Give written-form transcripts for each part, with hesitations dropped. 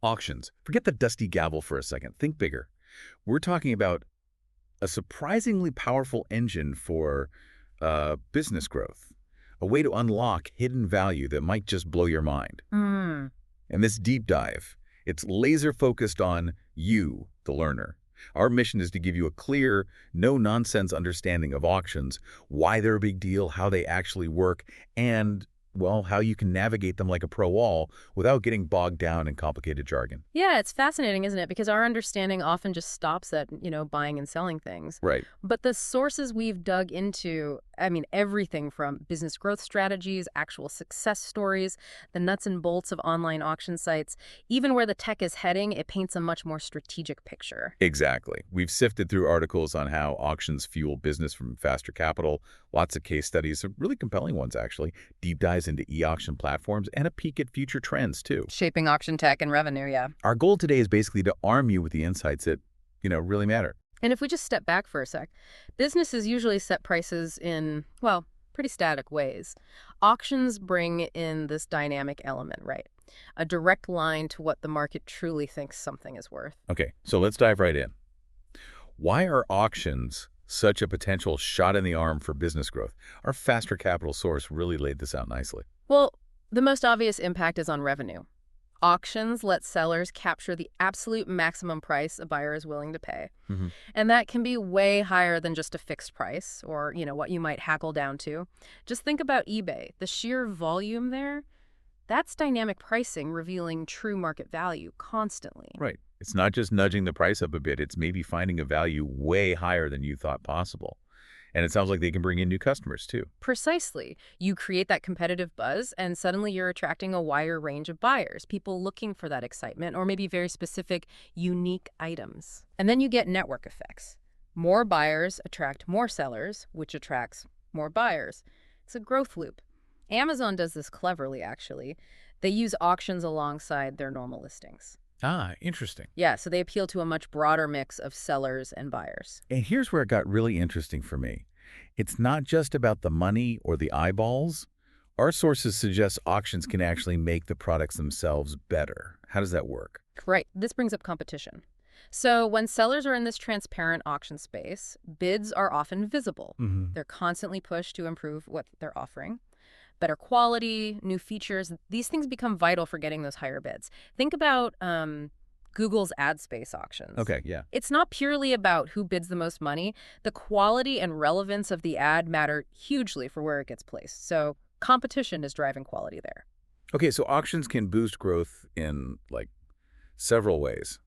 Auctions. Forget the dusty gavel for a second. Think bigger. We're talking about a surprisingly powerful engine for business growth, a way to unlock hidden value that might just blow your mind. Mm. And this deep dive, it's laser focused on you, the learner. Our mission is to give you a clear, no-nonsense understanding of auctions, why they're a big deal, how they actually work, and, well, how you can navigate them like a pro all without getting bogged down in complicated jargon. Yeah, it's fascinating, isn't it? Because our understanding often just stops at, buying and selling things. Right. But the sources we've dug into, I mean, everything from business growth strategies, actual success stories, the nuts and bolts of online auction sites, even where the tech is heading, it paints a much more strategic picture. Exactly. We've sifted through articles on how auctions fuel business from faster capital, lots of case studies, some really compelling ones actually, deep dives into e-auction platforms, and a peek at future trends too. Shaping auction tech and revenue, yeah. Our goal today is basically to arm you with the insights that, really matter. And if we just step back for a sec, businesses usually set prices in, well, pretty static ways. Auctions bring in this dynamic element, right? A direct line to what the market truly thinks something is worth. Okay, so let's dive right in. Why are auctions such a potential shot in the arm for business growth? Our faster capital source really laid this out nicely. Well, the most obvious impact is on revenue. Auctions let sellers capture the absolute maximum price a buyer is willing to pay. Mm-hmm. And that can be way higher than just a fixed price or, what you might hackle down to. Just think about eBay. The sheer volume there, that's dynamic pricing revealing true market value constantly. Right. It's not just nudging the price up a bit, it's maybe finding a value way higher than you thought possible. And it sounds like they can bring in new customers too. Precisely. You create that competitive buzz, and suddenly you're attracting a wider range of buyers, people looking for that excitement or maybe very specific, unique items. And then you get network effects. More buyers attract more sellers, which attracts more buyers. It's a growth loop. Amazon does this cleverly, actually. They use auctions alongside their normal listings. Ah, interesting. Yeah, so they appeal to a much broader mix of sellers and buyers. And here's where it got really interesting for me. It's not just about the money or the eyeballs. Our sources suggest auctions can actually make the products themselves better. How does that work? Right. This brings up competition. So when sellers are in this transparent auction space, bids are often visible. Mm-hmm. They're constantly pushed to improve what they're offering. Better quality, new features, these things become vital for getting those higher bids. Think about Google's ad space auctions. Okay, yeah. It's not purely about who bids the most money. The quality and relevance of the ad matter hugely for where it gets placed. So competition is driving quality there. Okay, so auctions can boost growth in, several ways.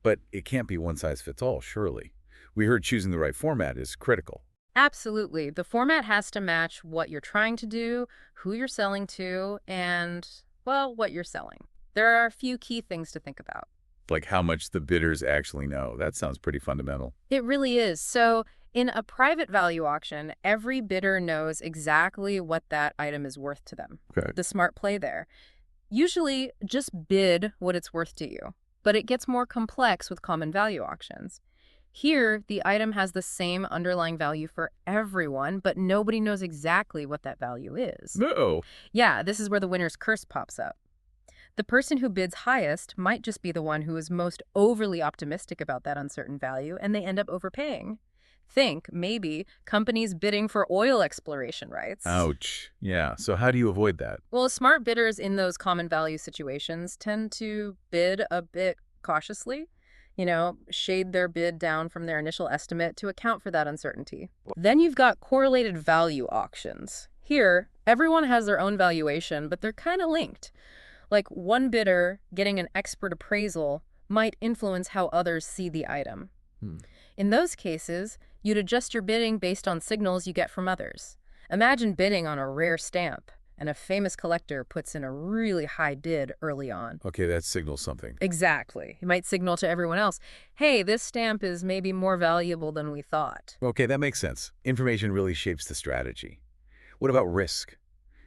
But it can't be one size fits all, surely. We heard choosing the right format is critical. Absolutely. The format has to match what you're trying to do, who you're selling to, and, well, what you're selling. There are a few key things to think about. Like how much the bidders actually know. That sounds pretty fundamental. It really is. So in a private value auction, every bidder knows exactly what that item is worth to them. Okay. The smart play there. Usually, just bid what it's worth to you. But it gets more complex with common value auctions. Here, the item has the same underlying value for everyone, but nobody knows exactly what that value is. No. Yeah, this is where the winner's curse pops up. The person who bids highest might just be the one who is most overly optimistic about that uncertain value, and they end up overpaying. Think, maybe, companies bidding for oil exploration rights. Ouch. Yeah, so how do you avoid that? Well, smart bidders in those common value situations tend to bid a bit cautiously. Shade their bid down from their initial estimate to account for that uncertainty. Then you've got correlated value auctions. Here, everyone has their own valuation, but they're kind of linked. Like one bidder getting an expert appraisal might influence how others see the item. In those cases, you'd adjust your bidding based on signals you get from others. Imagine bidding on a rare stamp, and a famous collector puts in a really high bid early on. Okay, that signals something. Exactly. You might signal to everyone else, hey, this stamp is maybe more valuable than we thought. Okay, that makes sense. Information really shapes the strategy. What about risk?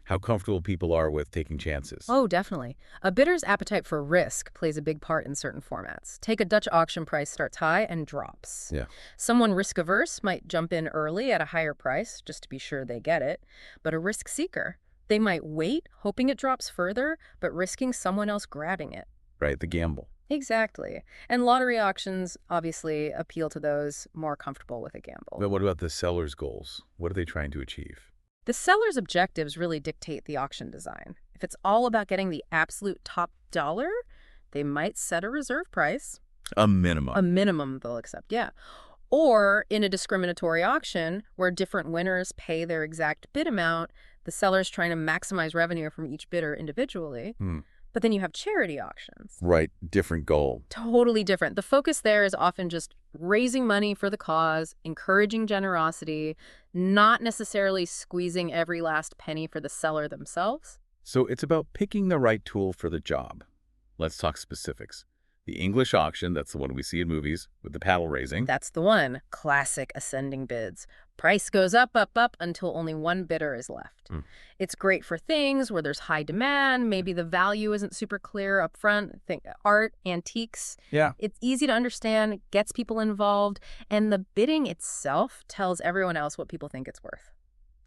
How comfortable people are with taking chances? Oh, definitely. A bidder's appetite for risk plays a big part in certain formats. Take a Dutch auction price starts high and drops. Yeah. Someone risk-averse might jump in early at a higher price just to be sure they get it. But a risk seeker, they might wait, hoping it drops further, but risking someone else grabbing it. right? The gamble. Exactly. And lottery auctions obviously appeal to those more comfortable with a gamble. But what about the seller's goals? What are they trying to achieve? The seller's objectives really dictate the auction design. If it's all about getting the absolute top dollar, they might set a reserve price, A minimum. a minimum they'll accept, yeah. Or in a discriminatory auction where different winners pay their exact bid amount, the seller's trying to maximize revenue from each bidder individually. Hmm. But then you have charity auctions. Right. Different goal. Totally different. The focus there is often just raising money for the cause, encouraging generosity, not necessarily squeezing every last penny for the seller themselves. So it's about picking the right tool for the job. Let's talk specifics. The English auction, that's the one we see in movies with the paddle raising. That's the one. Classic ascending bids. Price goes up, up, up until only one bidder is left. It's great for things where there's high demand. Maybe the value isn't super clear up front. Think art, antiques. Yeah. It's easy to understand, gets people involved, and the bidding itself tells everyone else what people think it's worth.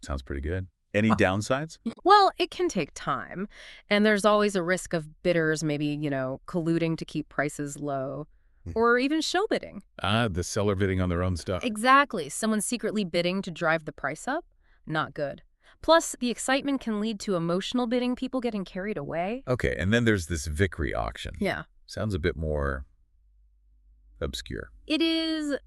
Sounds pretty good. Any downsides? Well, it can take time, and there's always a risk of bidders maybe, colluding to keep prices low, or even show bidding. The seller bidding on their own stuff. Exactly. Someone secretly bidding to drive the price up? Not good. Plus, the excitement can lead to emotional bidding, people getting carried away. Okay, and then there's this Vickery auction. Yeah. Sounds a bit more obscure. It is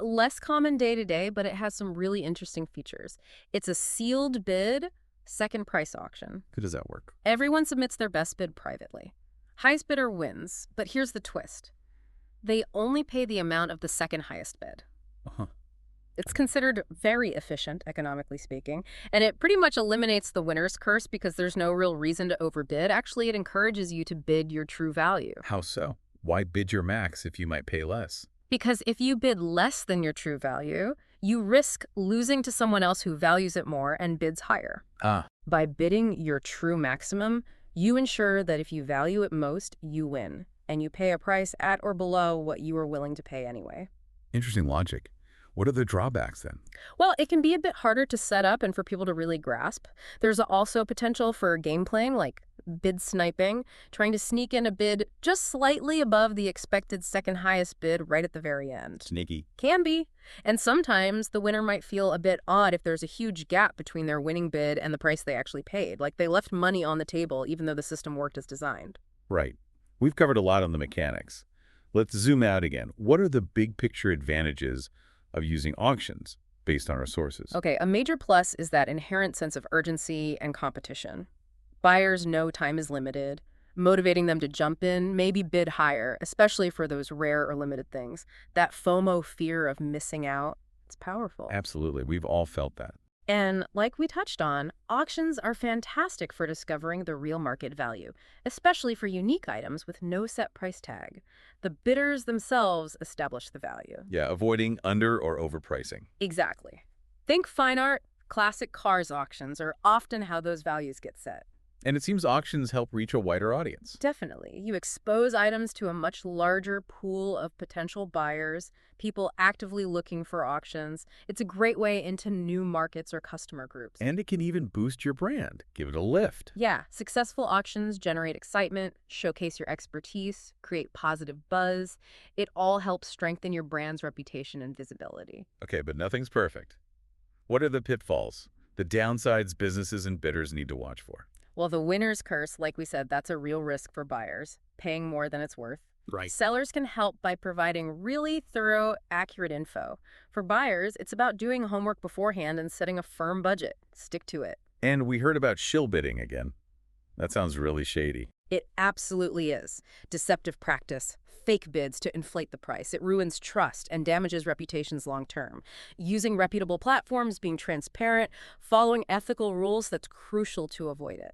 less common day to day, but it has some really interesting features. It's a sealed bid, second price auction. How does that work? Everyone submits their best bid privately. Highest bidder wins, but here's the twist. They only pay the amount of the second highest bid. Uh-huh. It's considered very efficient, economically speaking, and it pretty much eliminates the winner's curse because there's no real reason to overbid. Actually, it encourages you to bid your true value. How so? Why bid your max if you might pay less? Because if you bid less than your true value, you risk losing to someone else who values it more and bids higher. By bidding your true maximum, you ensure that if you value it most, you win, and you pay a price at or below what you are willing to pay anyway. Interesting logic. What are the drawbacks then? Well, it can be a bit harder to set up and for people to really grasp. There's also potential for game playing, like bid sniping, trying to sneak in a bid just slightly above the expected second highest bid right at the very end. Sneaky. Can be. And sometimes the winner might feel a bit odd if there's a huge gap between their winning bid and the price they actually paid. Like they left money on the table even though the system worked as designed. Right. We've covered a lot on the mechanics. Let's zoom out again. What are the big picture advantages of using auctions based on our sources? Okay, a major plus is that inherent sense of urgency and competition. Buyers know time is limited, motivating them to jump in, maybe bid higher, especially for those rare or limited things. That FOMO fear of missing out, it's powerful. Absolutely. We've all felt that. And like we touched on, auctions are fantastic for discovering the real market value, especially for unique items with no set price tag. The bidders themselves establish the value. Yeah, avoiding under or overpricing. Exactly. Think fine art, classic cars auctions are often how those values get set. And it seems auctions help reach a wider audience. Definitely. You expose items to a much larger pool of potential buyers, people actively looking for auctions. It's a great way into new markets or customer groups. And it can even boost your brand, give it a lift. Yeah, successful auctions generate excitement, showcase your expertise, create positive buzz. It all helps strengthen your brand's reputation and visibility. Okay, but nothing's perfect. What are the pitfalls, the downsides businesses and bidders need to watch for? Well, the winner's curse, like we said, that's a real risk for buyers, paying more than it's worth. Right. Sellers can help by providing really thorough, accurate info. For buyers, it's about doing homework beforehand and setting a firm budget. Stick to it. And we heard about shill bidding again. That sounds really shady. It absolutely is. Deceptive practice, fake bids to inflate the price. It ruins trust and damages reputations long term. Using reputable platforms, being transparent, following ethical rules, that's crucial to avoid it.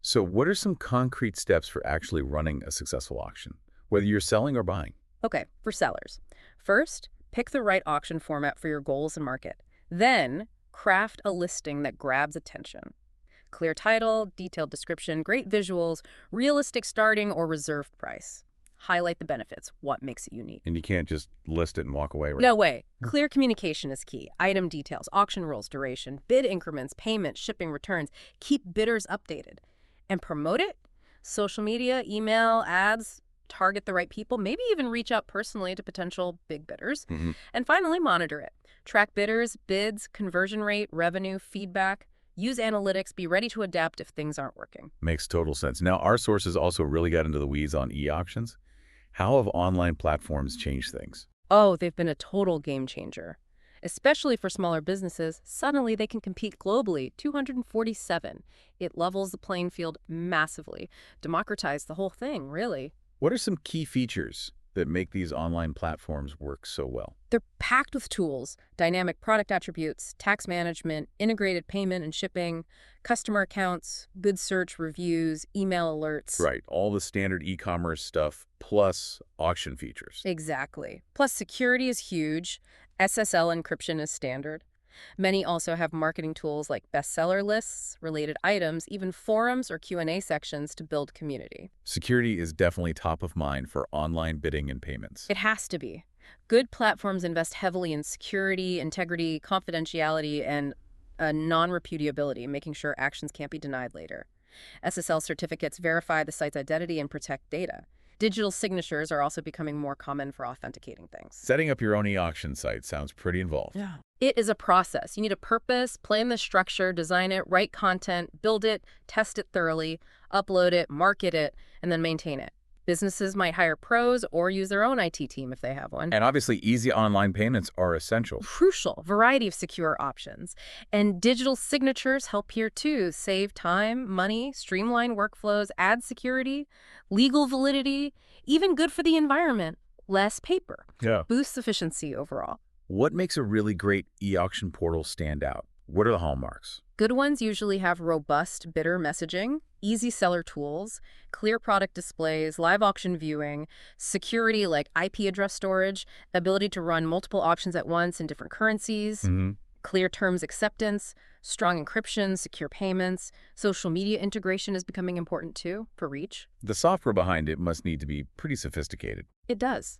So what are some concrete steps for actually running a successful auction, whether you're selling or buying? Okay, for sellers. First, pick the right auction format for your goals and market. Then, craft a listing that grabs attention. Clear title, detailed description, great visuals, realistic starting or reserved price. Highlight the benefits, what makes it unique. And you can't just list it and walk away, right? No way. Clear communication is key. Item details, auction rules, duration, bid increments, payment, shipping, returns. Keep bidders updated. And promote it. Social media, email, ads, target the right people, maybe even reach out personally to potential big bidders. Hmm. And finally, monitor it. Track bidders, bids, conversion rate, revenue, feedback. Use analytics, be ready to adapt if things aren't working. Makes total sense. Now, our sources also really got into the weeds on e-auctions. How have online platforms changed things? Oh, they've been a total game changer. Especially for smaller businesses, suddenly they can compete globally. 247. It levels the playing field massively. Democratized the whole thing, really. What are some key features that make these online platforms work so well? They're packed with tools, dynamic product attributes, tax management, integrated payment and shipping, customer accounts, bid search, reviews, email alerts. Right, all the standard e-commerce stuff plus auction features. Exactly. Plus, security is huge. SSL encryption is standard. Many also have marketing tools like bestseller lists, related items, even forums or Q&A sections to build community. Security is definitely top of mind for online bidding and payments. It has to be. Good platforms invest heavily in security, integrity, confidentiality, and non-repudiability, making sure actions can't be denied later. SSL certificates verify the site's identity and protect data. Digital signatures are also becoming more common for authenticating things. Setting up your own e-auction site sounds pretty involved. Yeah. It is a process. You need a purpose, plan the structure, design it, write content, build it, test it thoroughly, upload it, market it, and then maintain it. Businesses might hire pros or use their own IT team if they have one. And obviously, easy online payments are essential. Crucial variety of secure options. And digital signatures help here too. Save time, money, streamline workflows, add security, legal validity, even good for the environment. Less paper. Yeah. Boosts efficiency overall. What makes a really great e-auction portal stand out? What are the hallmarks? Good ones usually have robust bidder messaging, easy seller tools, clear product displays, live auction viewing, security like IP address storage, ability to run multiple auctions at once in different currencies, clear terms acceptance, strong encryption, secure payments. Social media integration is becoming important too for reach. The software behind it must need to be pretty sophisticated. It does.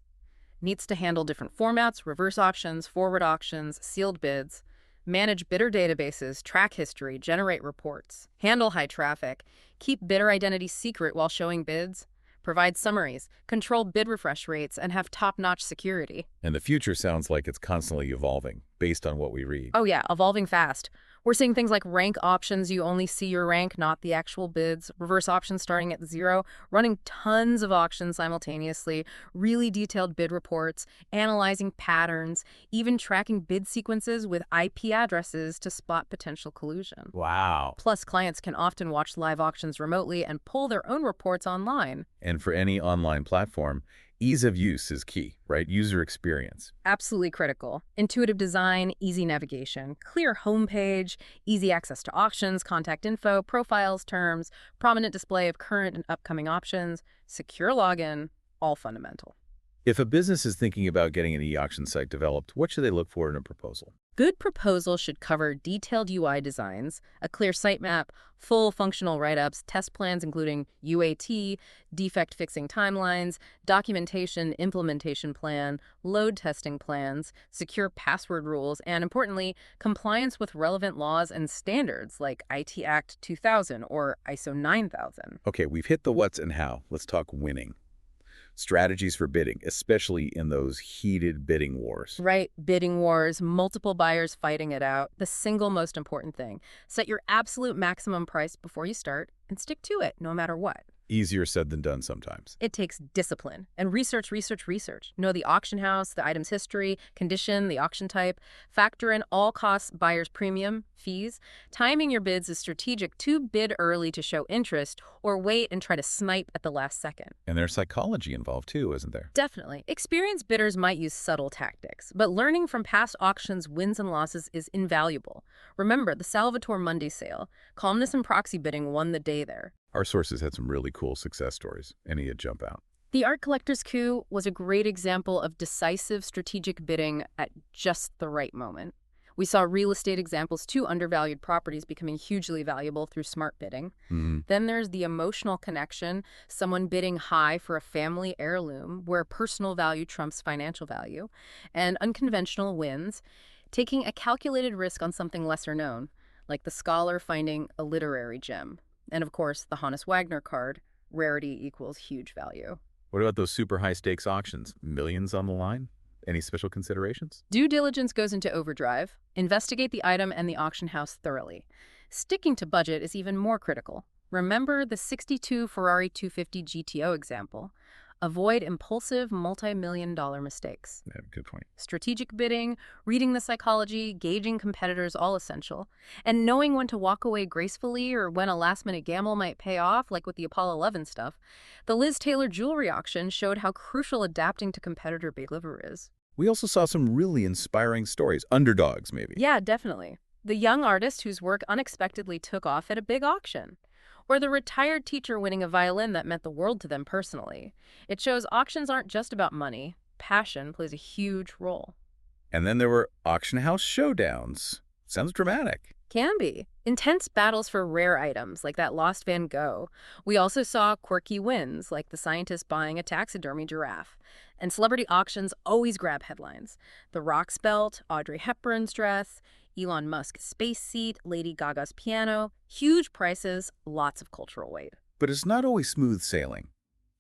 Needs to handle different formats, reverse auctions, forward auctions, sealed bids, manage bidder databases, track history, generate reports, handle high traffic, keep bidder identity secret while showing bids, provide summaries, control bid refresh rates, and have top-notch security. And the future sounds like it's constantly evolving based on what we read. Oh yeah, evolving fast. We're seeing things like rank options. You only see your rank, not the actual bids. Reverse options starting at 0. Running tons of auctions simultaneously. Really detailed bid reports. Analyzing patterns. Even tracking bid sequences with IP addresses to spot potential collusion. Wow. Plus, clients can often watch live auctions remotely and pull their own reports online. And for any online platform, ease of use is key, right? User experience. Absolutely critical. Intuitive design, easy navigation, clear homepage, easy access to auctions, contact info, profiles, terms, prominent display of current and upcoming options, secure login, all fundamental. If a business is thinking about getting an e-auction site developed, what should they look for in a proposal? Good proposal should cover detailed UI designs, a clear sitemap, full functional write-ups, test plans including UAT, defect fixing timelines, documentation, implementation plan, load testing plans, secure password rules, and importantly, compliance with relevant laws and standards like IT Act 2000 or ISO 9000. Okay, we've hit the what's and how. Let's talk winning. Strategies for bidding, especially in those heated bidding wars. Right, bidding wars, multiple buyers fighting it out. The single most important thing. Set your absolute maximum price before you start and stick to it no matter what. Easier said than done sometimes. It takes discipline and research. Know the auction house, the item's history, condition, the auction type. Factor in all costs, buyer's premium, fees. Timing your bids is strategic. To bid early to show interest or wait and try to snipe at the last second. And there's psychology involved too, isn't there? Definitely. Experienced bidders might use subtle tactics, but learning from past auctions' wins and losses is invaluable. Remember the Salvatore Mundi sale. Calmness and proxy bidding won the day there. Our sources had some really cool success stories. Any that jump out? The art collector's coup was a great example of decisive strategic bidding at just the right moment. We saw real estate examples too, undervalued properties becoming hugely valuable through smart bidding. Then there's the emotional connection, someone bidding high for a family heirloom where personal value trumps financial value, and unconventional wins, taking a calculated risk on something lesser known, like the scholar finding a literary gem. And of course, the Hannes Wagner card, rarity equals huge value. What about those super high-stakes auctions? Millions on the line? Any special considerations? Due diligence goes into overdrive. Investigate the item and the auction house thoroughly. Sticking to budget is even more critical. Remember the 62 Ferrari 250 GTO example. Avoid impulsive multi-million-dollar mistakes. Yeah, good point. Strategic bidding, reading the psychology, gauging competitors, all essential. And knowing when to walk away gracefully or when a last-minute gamble might pay off, like with the Apollo 11 stuff. The Liz Taylor jewelry auction showed how crucial adapting to competitor behavior is. We also saw some really inspiring stories. Underdogs, maybe. Yeah, definitely. The young artist whose work unexpectedly took off at a big auction. Or the retired teacher winning a violin that meant the world to them personally. It shows auctions aren't just about money. Passion plays a huge role. And then there were auction house showdowns. Sounds dramatic. Can be. Intense battles for rare items, like that lost Van Gogh. We also saw quirky wins, like the scientist buying a taxidermy giraffe. And celebrity auctions always grab headlines. The Rock's belt, Audrey Hepburn's dress, Elon Musk's space seat, Lady Gaga's piano. Huge prices, lots of cultural weight. But it's not always smooth sailing.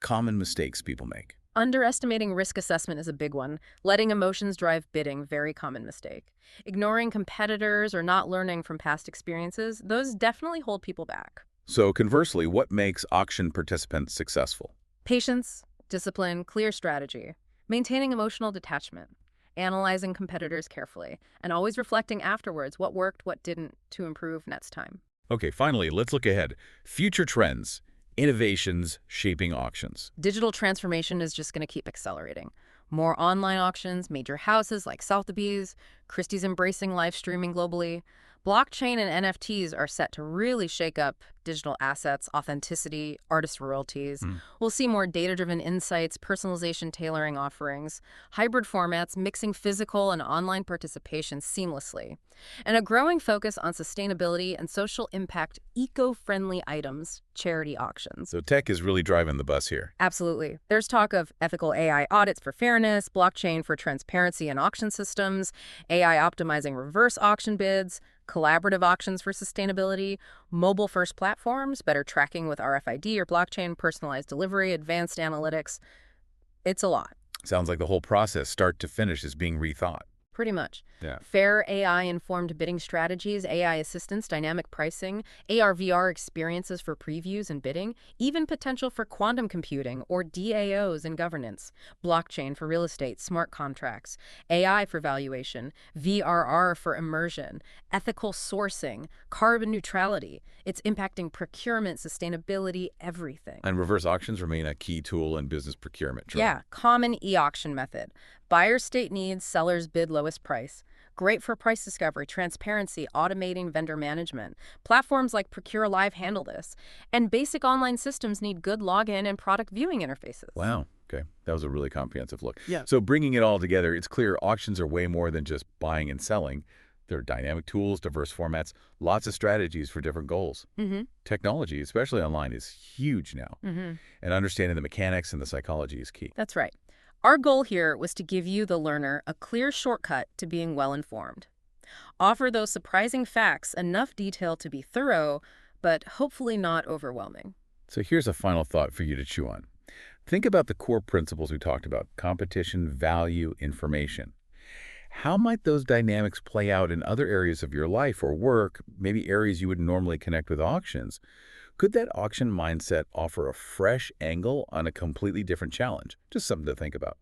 Common mistakes people make. Underestimating risk assessment is a big one. Letting emotions drive bidding, very common mistake. Ignoring competitors or not learning from past experiences, those definitely hold people back. So conversely, what makes auction participants successful? Patience, discipline, clear strategy, maintaining emotional detachment, analyzing competitors carefully, and always reflecting afterwards what worked, what didn't, to improve next time. Okay, finally, let's look ahead. Future trends, innovations shaping auctions. Digital transformation is just going to keep accelerating. More online auctions, major houses like Sotheby's, Christie's embracing live streaming globally. Blockchain and NFTs are set to really shake up digital assets, authenticity, artist royalties. We'll see more data-driven insights, personalization tailoring offerings, hybrid formats mixing physical and online participation seamlessly, and a growing focus on sustainability and social impact, eco-friendly items, charity auctions. So tech is really driving the bus here. Absolutely. There's talk of ethical AI audits for fairness, blockchain for transparency in auction systems, AI optimizing reverse auction bids, collaborative auctions for sustainability, mobile-first platforms, better tracking with RFID or blockchain, personalized delivery, advanced analytics. It's a lot. Sounds like the whole process, start to finish, is being rethought. Pretty much. Yeah. Fair AI-informed bidding strategies, AI assistance, dynamic pricing, AR/VR experiences for previews and bidding, even potential for quantum computing or DAOs in governance, blockchain for real estate, smart contracts, AI for valuation, VRR for immersion, ethical sourcing, carbon neutrality. It's impacting procurement, sustainability, everything. And reverse auctions remain a key tool in business procurement. True. Yeah, common e-auction method. Buyers state needs, sellers bid lowest price. Great for price discovery, transparency, automating vendor management. Platforms like Procure Live handle this. And basic online systems need good login and product viewing interfaces. Wow. Okay. That was a really comprehensive look. Yeah. So bringing it all together, it's clear auctions are way more than just buying and selling. They're dynamic tools, diverse formats, lots of strategies for different goals. Technology, especially online, is huge now. And understanding the mechanics and the psychology is key. That's right. Our goal here was to give you, the learner, a clear shortcut to being well-informed. Offer those surprising facts, enough detail to be thorough, but hopefully not overwhelming. So here's a final thought for you to chew on. Think about the core principles we talked about: competition, value, information. How might those dynamics play out in other areas of your life or work, maybe areas you would normally connect with auctions? Could that auction mindset offer a fresh angle on a completely different challenge? Just something to think about.